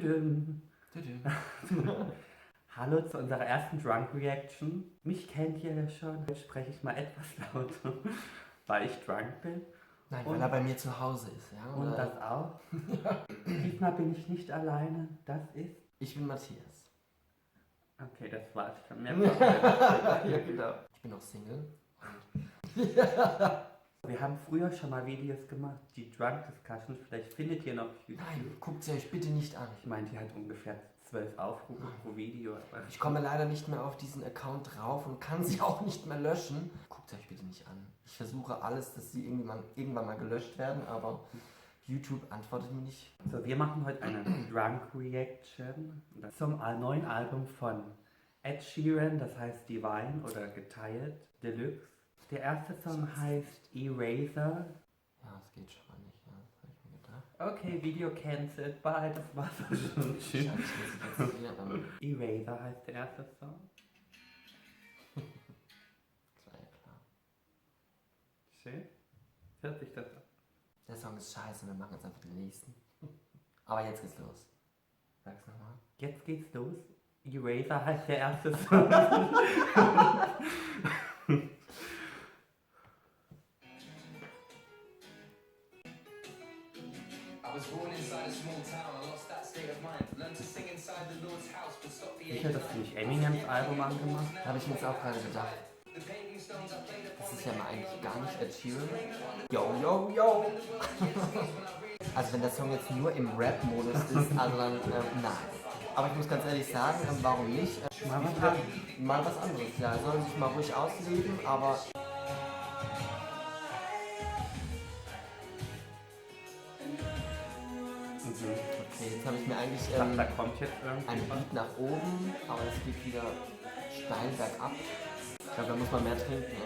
Tüdüm. Hallo zu unserer ersten Drunk Reaction. Mich kennt ihr ja schon. Jetzt spreche ich mal etwas lauter, weil ich drunk bin. Nein, weil er bei mir zu Hause ist, ja. Und das auch. Diesmal bin ich nicht alleine. Das ist... Ich bin Matthias. Okay, das war's schon. Mehr ja, genau. Ich bin auch Single. Wir haben früher schon mal Videos gemacht, die Drunk Discussions. Vielleicht findet ihr noch auf YouTube. Nein, guckt sie euch bitte nicht an. Ich meine, die hat ungefähr 12 Aufrufe pro Video. Aber Ich komme leider nicht mehr auf diesen Account drauf und kann sie auch nicht mehr löschen. Guckt sie euch bitte nicht an. Ich versuche alles, dass sie irgendwann mal gelöscht werden, aber YouTube antwortet mir nicht. So, wir machen heute eine Drunk Reaction zum neuen Album von Ed Sheeran, das heißt Divine oder Geteilt Deluxe. Der erste Song heißt Eraser. Ja, das geht schon mal nicht, ja, das habe ich mir gedacht. Okay, Video cancelled, bye, das war's auch schon. Tschüss. Scheiße, ich muss jetzt wieder Eraser heißt der erste Song. Das war ja klar. Schön. Hört sich das an? Der Song ist scheiße, wir machen jetzt einfach den nächsten. Aber jetzt geht's los. Sag's nochmal. Jetzt geht's los. Eraser heißt der erste Song. Sicher, dass du nicht Eminems Album angemacht? Habe ich mir jetzt auch gerade gedacht. Das ist ja mal eigentlich gar nicht Ed Sheeran. Yo, yo, yo! Also wenn der Song jetzt nur im Rap-Modus ist, also dann nein. Aber ich muss ganz ehrlich sagen, warum nicht? Mal was anderes, ja. Sollen sich mal ruhig ausleben, aber... Okay, jetzt habe ich mir eigentlich Da kommt jetzt ein Beat nach oben, aber es geht wieder steil bergab. Ich glaube, da muss man mehr trinken.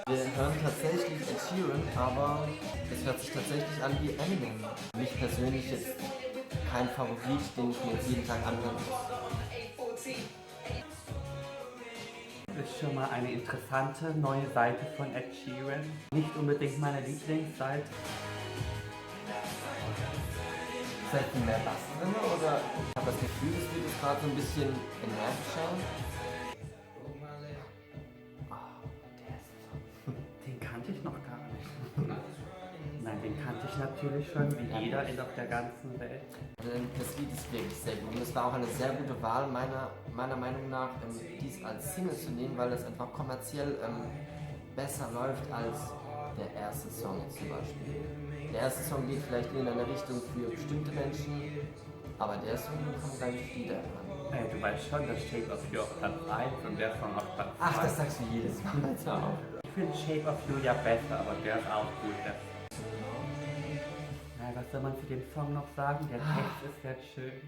Wir hören tatsächlich Ed Sheeran, aber es hört sich tatsächlich an wie Eminem. Mich persönlich jetzt kein Favorit, den ich mir jetzt jeden Tag anhören muss. Das ist schon mal eine interessante neue Seite von Ed Sheeran. Nicht unbedingt meine Lieblingsseite. Ist da viel mehr Bass drin oder? Ich habe das Gefühl, es wird jetzt gerade so ein bisschen energischer. Den kannte ich noch gar nicht. Nein, den kannte ich natürlich schon, wie jeder auf der ganzen Welt. Das Lied ist wirklich sehr gut und es war auch eine sehr gute Wahl, meiner Meinung nach, dies als Single zu nehmen, weil es einfach kommerziell besser läuft als der erste Song jetzt zum Beispiel. Der erste Song geht vielleicht in eine Richtung für bestimmte Menschen, aber der Song kommt glaube ich wieder dran. Ey, du weißt schon, dass Shape of You auf Platz 1 und der Song auf Platz 2. Ach, das sagst du jedes Mal. Ich finde Shape of You ja besser, aber der ist auch gut. Na, was soll man zu dem Song noch sagen? Der Text ist ja schön.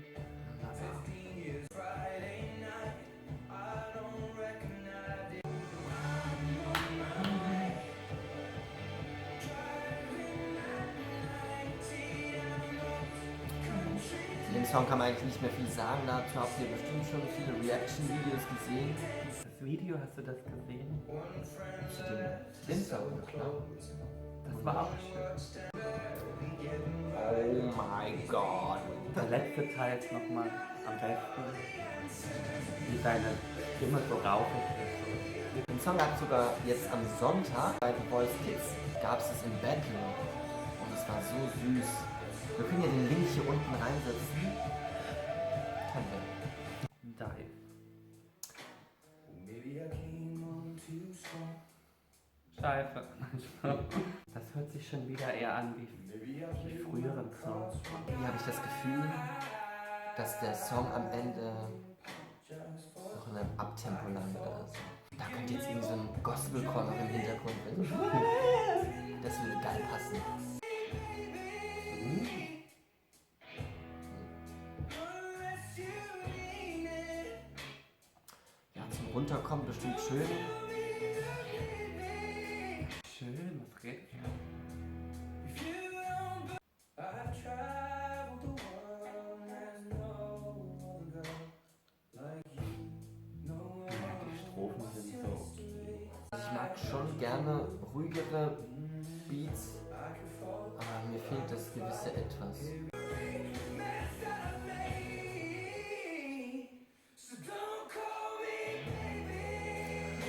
Zu dem Song kann man eigentlich nicht mehr viel sagen, dazu habt ihr bestimmt schon viele Reaction-Videos gesehen. Das Video, hast du das gesehen? Zu dem Song, klar. Das war auch schön. Oh my God. Der letzte Teil ist nochmal am besten, wie seine Stimme so rauchig ist. Den Song gab es sogar jetzt am Sonntag bei The Voice Kids. Gab es im Battle und es war so süß. Wir können ja den Link hier unten reinsetzen. Können wir. Dive. Scheiße. Das hört sich schon wieder eher an wie die früheren Songs. Hier habe ich das Gefühl, dass der Song am Ende noch in einem Abtempo landet oder so. Da könnte jetzt irgendwie so ein Gospelchor noch im Hintergrund sein. Das würde geil passen. Ja, zum Runterkommen bestimmt schön. Schön, was geht? Die Strophen sind so Ich mag schon gerne ruhigere Beats, aber mir fehlt fehlt das gewisse Etwas.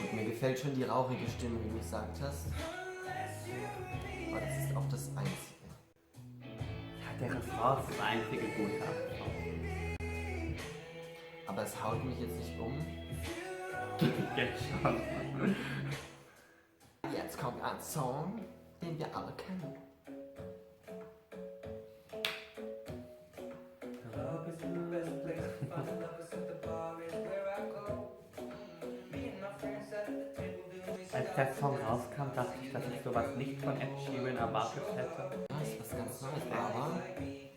Und mir gefällt schon die rauchige Stimme, wie du gesagt hast. Aber das ist auch das Einzige. Ja, der Refrain ist das einzige Gute. Aber es haut mich jetzt nicht um. Jetzt schon. Jetzt kommt ein Song, den wir alle kennen. Als der Song rauskam, dachte ich, dass ich sowas nicht von Ed Sheeran erwartet hätte. Das ist was ganz Neues, aber die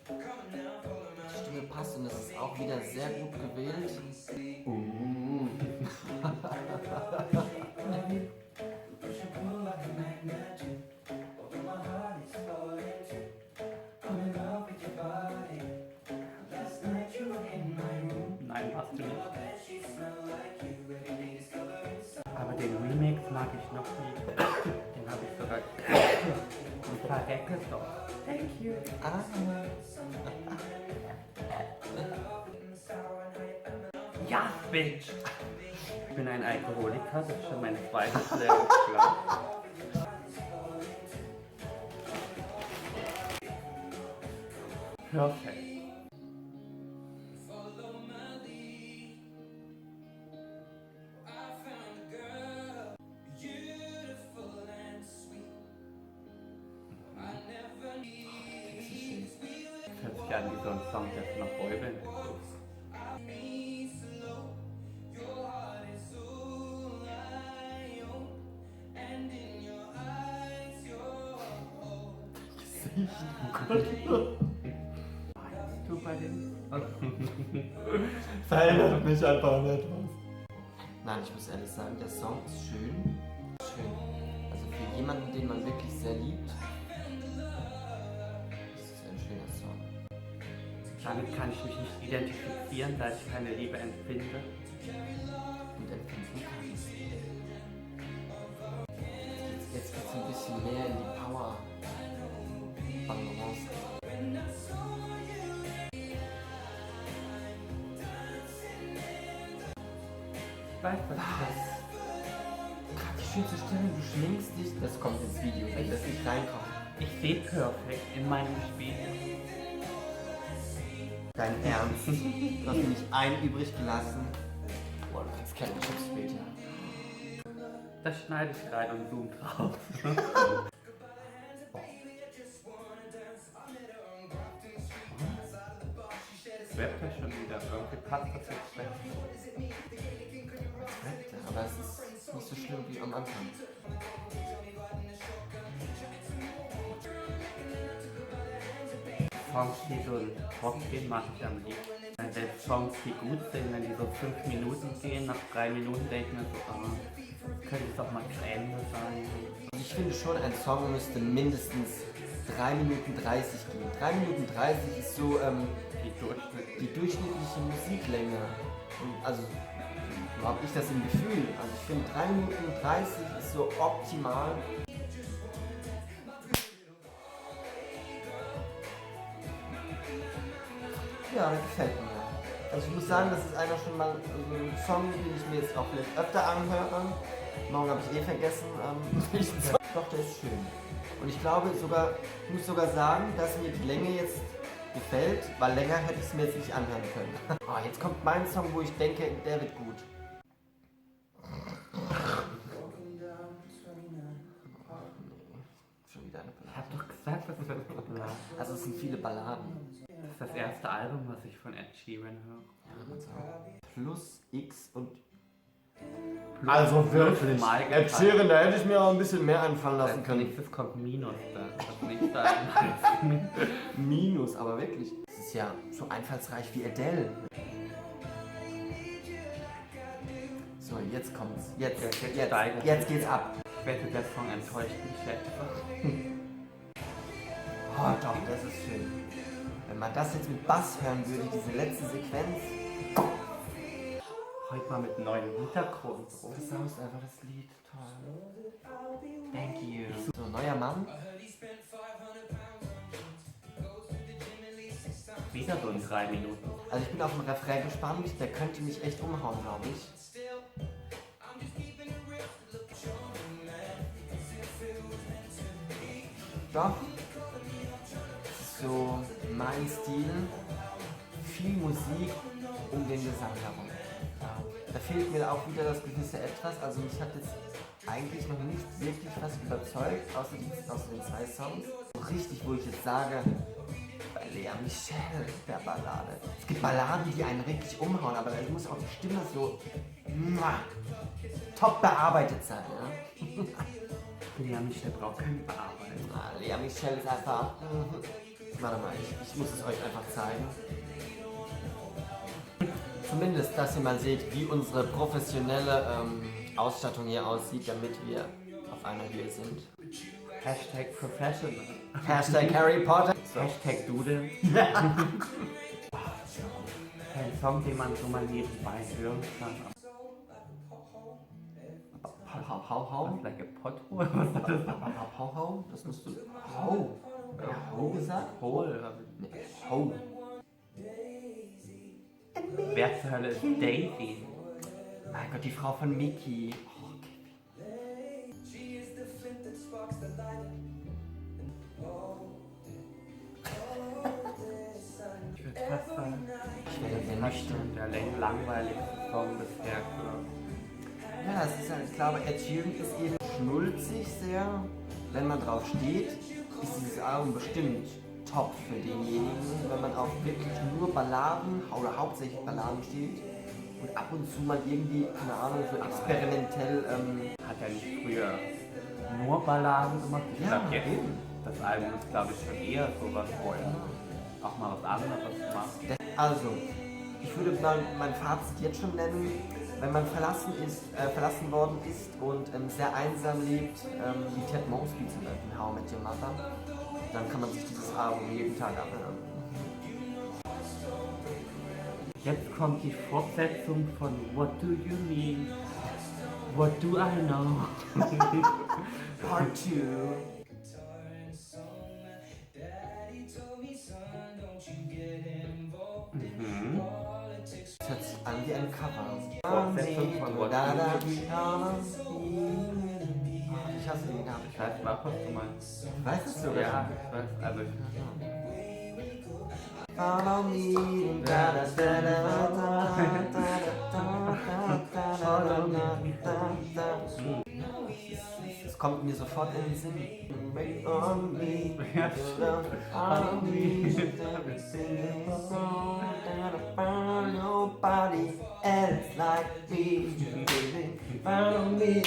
Stimme passt und es ist auch wieder sehr gut gewählt. Nein, warst du nicht. Aber den Remix mag ich noch nie. Den habe ich sogar. Und verrecke doch. Thank you. Ja, Bitch! Ich bin ein Alkoholiker, das ist schon mein zweites Lehrglas. Perfekt. Hört sich an wie so ein Song, der von einer Boyband ist. Meinst du bei dem? Verändert mich einfach nicht was. Nein, ich muss ehrlich sagen, der Song ist schön. Schön. Also für jemanden, den man wirklich sehr liebt, ist es ein schöner Song. Damit kann ich mich nicht identifizieren, da ich keine Liebe empfinde. Und empfinden kann. Jetzt geht's ein bisschen mehr in die Power. Balance. Ich weiß was. Gerade die schönste Stelle, du schminkst dich, das kommt ins Video, wenn das nicht reinkommt. Ich sehe perfekt in meinem Spiegel. Dein Ernst? Du hast nicht einen übrig gelassen. Boah, du kriegst keine Chips später. Das schneide ich rein und zoom drauf. Rappt er schon wieder? Irgendwie passt das jetzt schlecht. Aber es ist nicht so schlimm wie am Anfang. Songs, die so in Rock gehen, mag ich am liebsten. Selbst Songs, die gut sind, wenn die so 5 Minuten gehen, nach 3 Minuten denke ich mir so, könnte es doch mal zu Ende sein. Ich finde schon, ein Song müsste mindestens 3 Minuten 30 gehen. 3 Minuten 30 ist so die durchschnittliche Musiklänge. Und also habe ich das im Gefühl. Also ich finde 3 Minuten 30 ist so optimal. Ja, das gefällt mir. Also ich muss sagen, das ist einer schon mal so ein Song, den ich mir jetzt auch vielleicht öfter anhöre. Morgen habe ich vergessen. Doch, der ist schön. Und ich glaube sogar, ich muss sogar sagen, dass mir die Länge jetzt gefällt, weil länger hätte ich es mir jetzt nicht anhören können. Oh, jetzt kommt mein Song, wo ich denke, der wird gut. Schon wieder eine Ich Ballade. hab doch gesagt, das wird Ballade. Also es sind viele Balladen. Das ist das erste Album, was ich von Ed Sheeran höre. Plus X und... Also wirklich, Mal Ed geteilt. Sheeran, da hätte ich mir auch ein bisschen mehr einfallen lassen Als können. nächstes kommt Minus da. Das nächste Album heißt Minus, aber wirklich. Das ist ja so einfallsreich wie Adele. So, jetzt kommt's. Jetzt geht's ab. Ich wette, der Song enttäuscht mich etwas. Oh doch, das ist schön. Wenn man das jetzt mit Bass hören würde, diese letzte Sequenz. Heute mal mit neuem Hintergrund. Das ist einfach das Lied. Toll. Thank you. So, neuer Mann. wieder so in 3 Minuten. Also ich bin auf den Refrain gespannt, der könnte mich echt umhauen, glaube ich. Doch, das ist so mein Stil. Viel Musik um den Gesang herum. Da fehlt mir auch wieder das gewisse Etwas. Also mich hat jetzt eigentlich noch nicht wirklich was überzeugt, außer den 2 Songs. So richtig, wo ich jetzt sage, bei Lea Michele, der Ballade. Es gibt Balladen, die einen richtig umhauen, aber da muss auch die Stimme so top bearbeitet sein. Ja? Lea Michele braucht keine Bearbeitung. Lea Michele ist einfach... Warte mal, ich muss es euch einfach zeigen. Zumindest, dass ihr mal seht, wie unsere professionelle Ausstattung hier aussieht, damit wir auf einer Höhe sind. Hashtag Professional. Hashtag Harry Potter. Hashtag Doodle. Ein Song, den man so mal nebenbei hören kann. Hau. Like a pothole? Was war das? Hau. Das musst du... Hau. Ja, Hau gesagt? Hole. Nee, Hau. Wer zur Hölle ist Daisy? Mein Gott, die Frau von Mickey. Ich würde fast sagen, Ich werde sehr nüchtern. der langweiligste Song bisher gehört. Ja, es ist halt, ich glaube, Ed Sheeran ist eben schnulzig sehr. Wenn man drauf steht, ist dieses Album bestimmt top für denjenigen, wenn man auf wirklich nur Balladen oder hauptsächlich Balladen steht und ab und zu mal irgendwie, keine Ahnung, so experimentell. Hat er nicht früher nur Balladen gemacht? Ich Ja, glaube jetzt, eben. das Album ist glaube ich schon eher sowas, wo er auch mal was anderes macht. Also, ich würde mal mein Fazit jetzt schon nennen. Wenn man verlassen worden ist und sehr einsam lebt, wie Ted Mosby zum Beispiel, How I Met Your Mother, dann kann man sich dieses Album jeden Tag anhören. Jetzt kommt die Fortsetzung von What Do You Mean? What Do I Know? Part 2. Das hört sich an wie ein Cover. Fortsetzung von What Do You Mean? Ich hasse den Namen. Ich weiß mal, was du meinst. Weißt du es sogar? Ja, ich weiß, also ich Follow me, da da da da da. Es kommt mir sofort in den Sinn. Wait on me, follow me, nobody else like me. Follow me.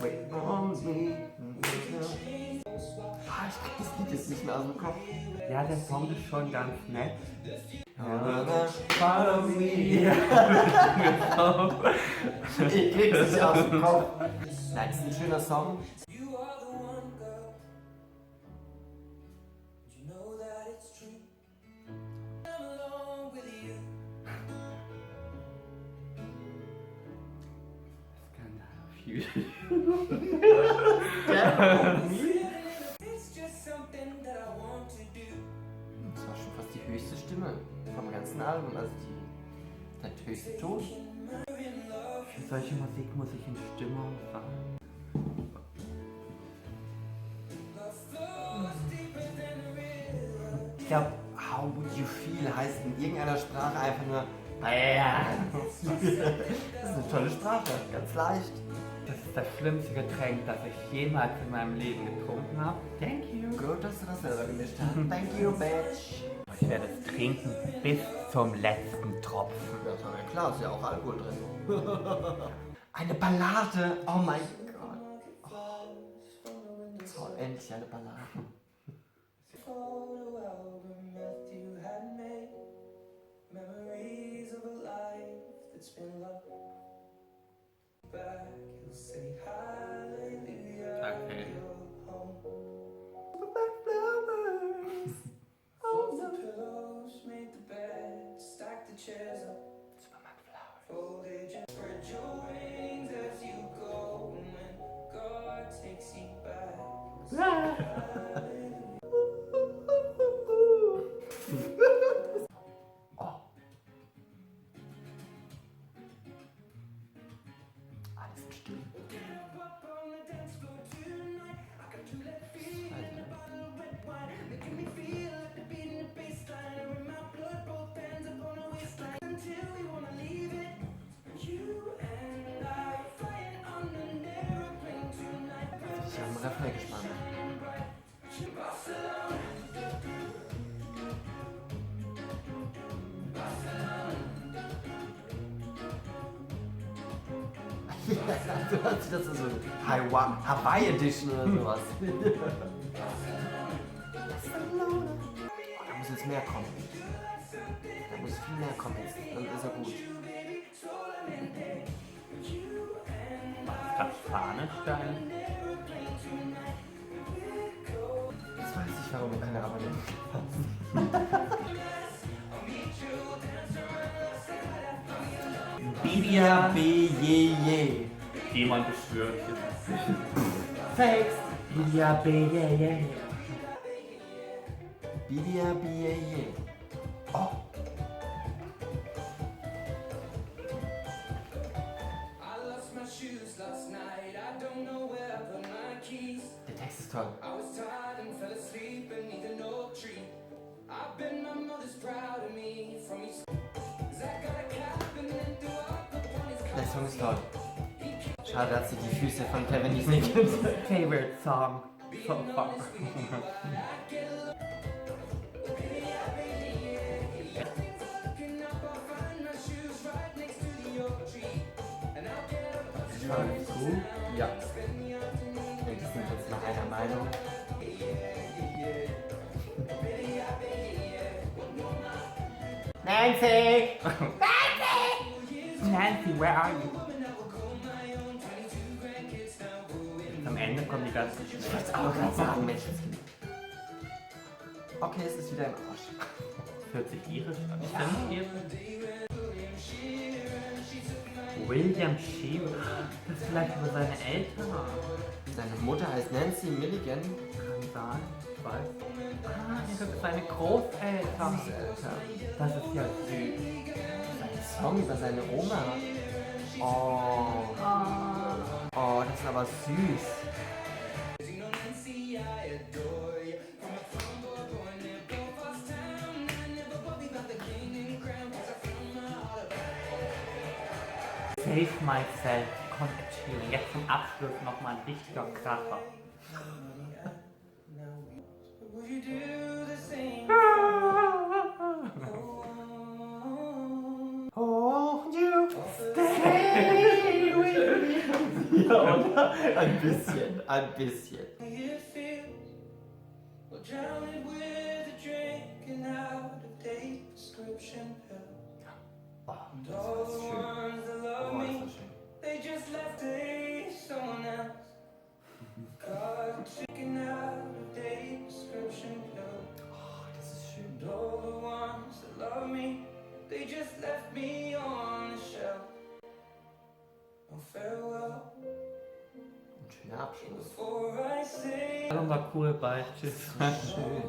Wait on me. Ich krieg das Lied jetzt nicht mehr aus dem Kopf. Ja, der Song ist schon ganz nett. Follow me. Ich krieg's nicht aus dem Kopf. Nein, ist ein schöner Song. Das war schon fast die höchste Stimme vom ganzen Album, also der höchste Ton. Für solche Musik muss ich in Stimmung sein. Ich glaube, How Would You Feel heißt in irgendeiner Sprache einfach nur Das ist eine tolle Sprache, ganz leicht. Das ist das schlimmste Getränk, das ich jemals in meinem Leben getrunken habe. Thank you. Gut, dass du das selber gemischt hast. Thank you, bitch. Ich werde es trinken bis zum letzten Tropfen. Ja, ist ja klar, ist ja auch Alkohol drin. Eine Ballade, oh mein Gott. Oh. Toll, endlich eine Ballade. Okay. Superman Flowers. Refrain gespannt. Du hörst sich das so Hawaii Edition oder sowas. Da muss jetzt mehr kommen. Da muss viel mehr kommen jetzt. Dann ist er gut. Fahnenstein. Jetzt weiß ich, warum wir keine Abonnenten Bibia B-Je-Je. Dämon beschwört. Fakes. Bibia B-Je-Je. Bibia B-Je-Je. Oh. Der Text ist toll. Der Song ist toll. Schade, dass sie die Füße von Kevin nicht sehen können. Favorite song so far. Cool. Ja. Wir sind jetzt nach einer Meinung. Nancy! Nancy, where are you? Am Ende kommen die ganzen Ich schnell. wollte es auch gerade sagen, Mensch. Okay, es ist wieder im Arsch. Hört sich irisch an. Stimmt irisch? William Shearer. Das ist vielleicht über seine Eltern. Seine Mutter heißt Nancy Milligan. Kann sein. Ich weiß. Ah, das sind seine Großeltern. Das ist ja süß. Ein Song über seine Oma. Oh. Oh, das ist aber süß. Save Myself, Connection. Jetzt zum Abschluss nochmal ein richtiger Kracher. Oh, you stay with me. Ja, oder? Ein bisschen, ein bisschen. Oh, das ist schön. Oh, das ist schön. They just left a someone else. Caught checking out of date prescription pills. Oh, das ist schön. And all the ones that love me, they just left me on the shelf. Oh, farewell. Ein schöner Abschluss. Before I say Album war cool bei Tschüss. Schön.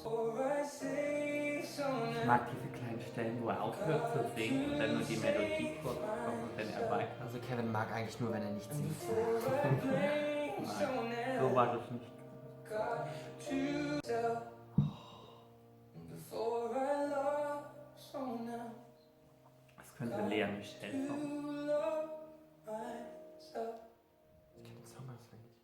before I say someone Ich else. mag diese kleinen Stellen, wo er aufhört zu singen und dann nur die Melodie vorkommt und dann er weiter. Also Kevin mag eigentlich nur, wenn er nicht singt. So war das nicht. Got to tell. Before I love someone else. Das könnte Lea Michelle sein. To love myself. Ich kenne den Song auswendig.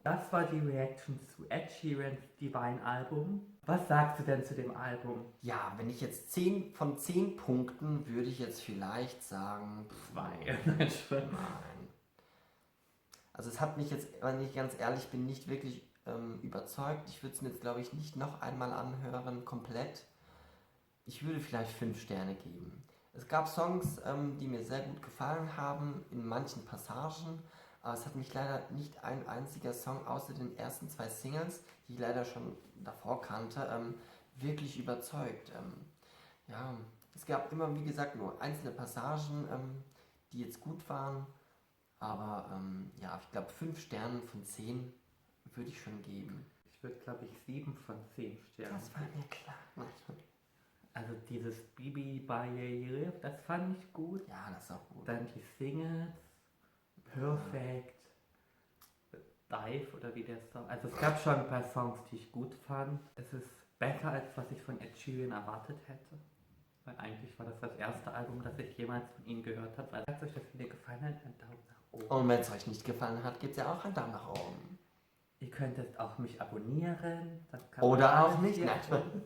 Das war die Reaction zu Ed Sheerans Divine Album. Was sagst du denn zu dem Album? Ja, wenn ich jetzt 10 von 10 Punkten würde ich jetzt vielleicht sagen 2. Nein, Spaß. Nein. Also es hat mich jetzt, wenn ich ganz ehrlich bin, nicht wirklich überzeugt. Ich würde es mir jetzt, glaube ich, nicht noch einmal anhören, komplett. Ich würde vielleicht 5 Sterne geben. Es gab Songs, die mir sehr gut gefallen haben, in manchen Passagen, aber es hat mich leider nicht ein einziger Song außer den ersten 2 Singles, die ich leider schon davor kannte, wirklich überzeugt. Ja, es gab immer, wie gesagt, nur einzelne Passagen, die jetzt gut waren, aber ja, ich glaube 5 Sterne von 10 würde ich schon geben. Ich würde, glaube ich, 7 von 10 Sternen. Das war mir klar. Also dieses Bibi Barriere, das fand ich gut. Ja, das ist auch gut. Dann die Singles, Perfect, Dive oder wie der Song. Also es gab schon ein paar Songs, die ich gut fand. Es ist besser, als was ich von Ed Sheeran erwartet hätte. Weil eigentlich war das das erste Album, das ich jemals von ihm gehört habe. Falls euch das Video gefallen hat, einen Daumen nach Und wenn es euch nicht gefallen hat, gibt es ja auch einen Daumen nach oben. Ihr könntet auch mich abonnieren. Das kann man Oder auch alles nicht. hier Nein. tun.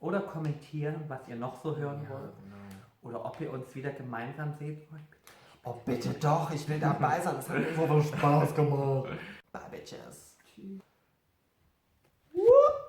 Oder kommentieren, was ihr noch so hören wollt. Genau. Oder ob ihr uns wieder gemeinsam seht wollt. Oh, bitte doch, ich will dabei sein. Das hat mir So viel Spaß gemacht. Bye, Bitches. Tschüss.